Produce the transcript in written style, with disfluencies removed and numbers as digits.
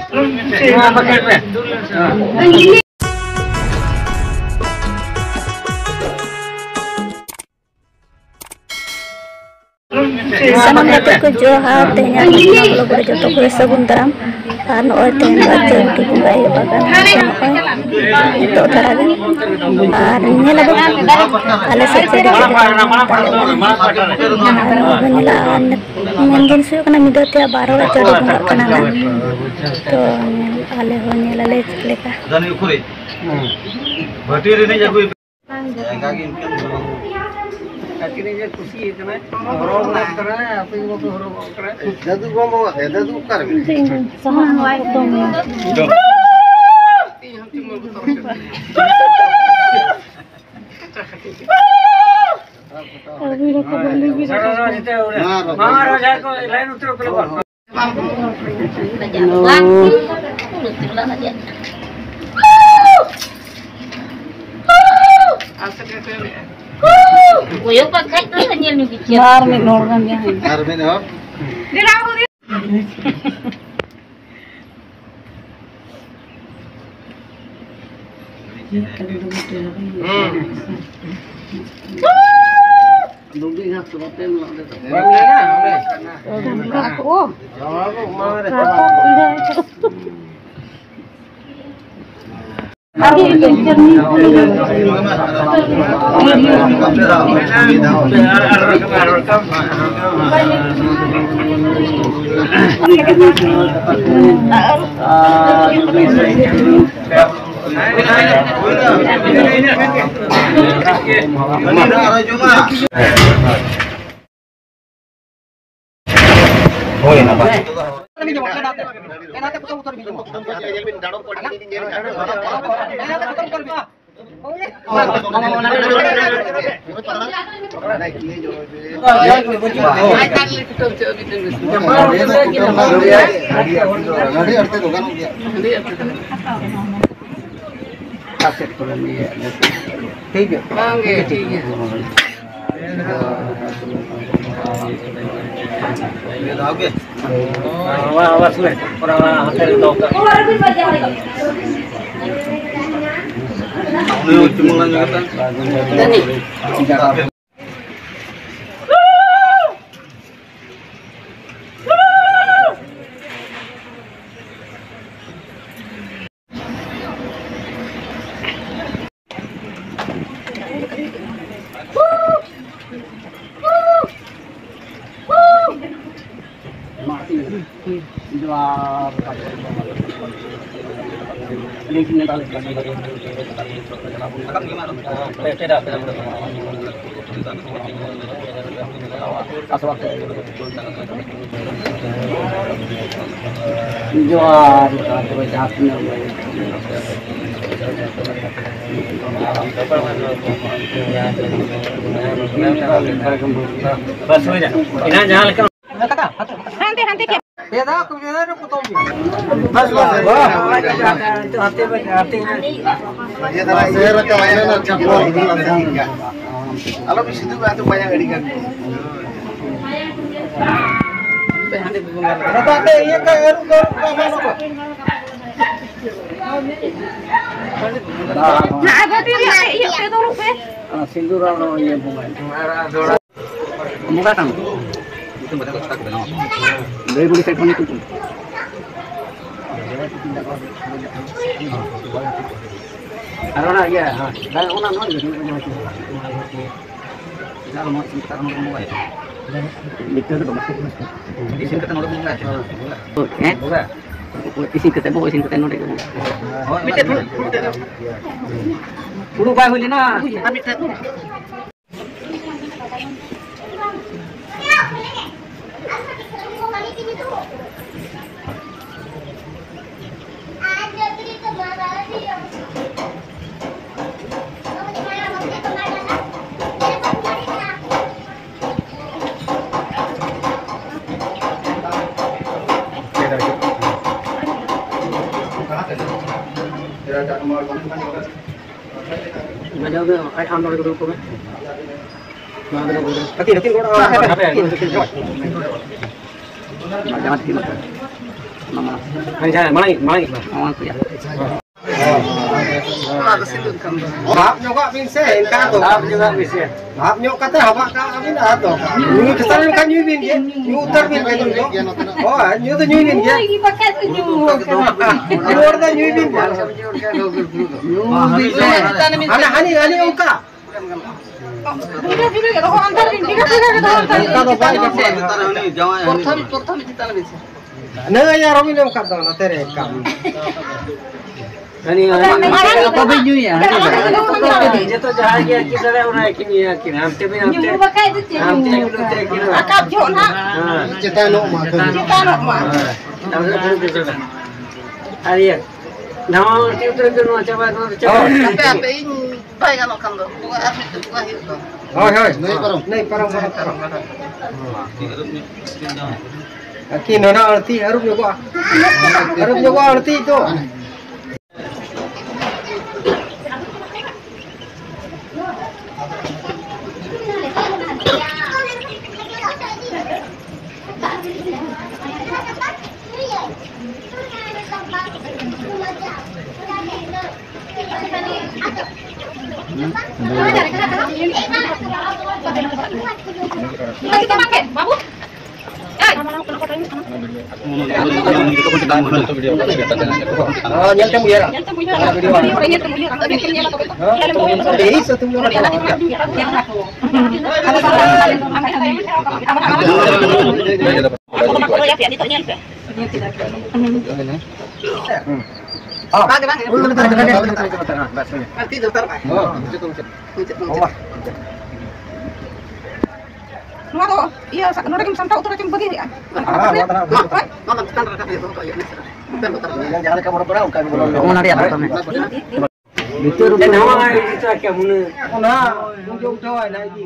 Sanam gato ko johar tehnya lo bere joto ko sabun daram ar noy ten baca tu bungai bagan itu taragan ar nyela ba ala seceri nila mungkin su kana midote 12 chodi bunga kana to ale ho nyela le leka jani ukure bati re ne jago akhirnya खुशी है ना हरो ना करे आप ही वो हरो करे दादू को मो दादू कर sama wa to अभी रखो बंदी भी मारो जाए को लाइन उतरो पहले Kuya pakai tu hanya ni bicara. मार में नोड़ गन गया है यार मैंने हो दूधी घास तो बातें मिला देता है ओ आगे जर्नी ठीक है मांगे ठीक है ओके आवाज में पूरा हाथ से दो का हमने चुमला जगता नहीं बस हो जा इना जहां लेकर हांते हांते क्या बेदा को बेदा को तो बस बस आते आते ये तरह शहर का वायरल ना चप्पोalo bisitu batu banyak edikan behande bunga rata te ye ka eru ka mano ko na agati ye pe do rupe sindura no ye bunga dora muka tang itu betul tak benar dari boleh saya pun itu Arona ya, dan ona no juga kalau mau cerita mau ngomong ya. Itu tuh masuk. Isin kata orang enggak. Isin kata bo isin kata no deh. Oh, mitte dulu. Dulu bay holi na, mitte dulu. I am not going to go. Okay, Malang. Maaf juga bisa, enggak tuh. Maaf juga bisa. Maaf juga kata hawak kau ini atau. Ini kesaran kan nyuwin dia, nyutar bin kan itu. Oh, nyutar nyuwin dia. Nyuar dah nyuwin dia. Hani ongka. Naya Romi ongka dong, nanti rekam. Ani apa baju ya? Jatuh jahagia kita dah orang kini yakin. Hamte bin hamte. Hamte yang belum terkini. Akap jona. Cita nok mah. Tahu tak betul. Hari ya. Nama kita tu nak coba. Apa ini? Baik kalau kamu. Bukan itu. Naik parang. Aki nona arti harus juga. Harus juga arti itu. Iya, sekarang kita sampai utara cuma begini kan? Jangan kamu berperang, kamu berperang. Mau nari apa? Betul. Dan awak itu akan mana? Mana? Jauh-jauh lagi.